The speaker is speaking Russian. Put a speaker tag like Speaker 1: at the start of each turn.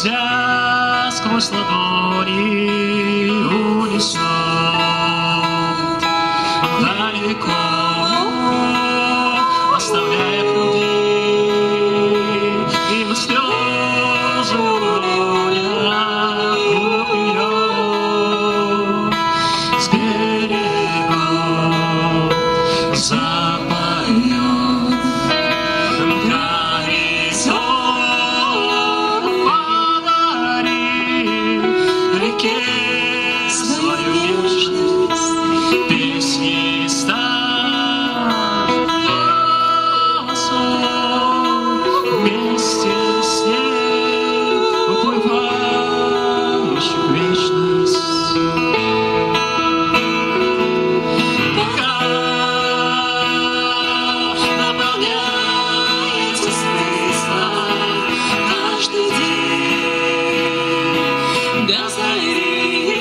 Speaker 1: Идя сквозь ладони унесет далеко, оставляя в груди им слезы уронят у нее с берегов запоет горизонт, подари реке свою нежность, песни стать голосом, вместе с ней уплываешь в вечность. Пока наполняется смыслом каждый день до зари.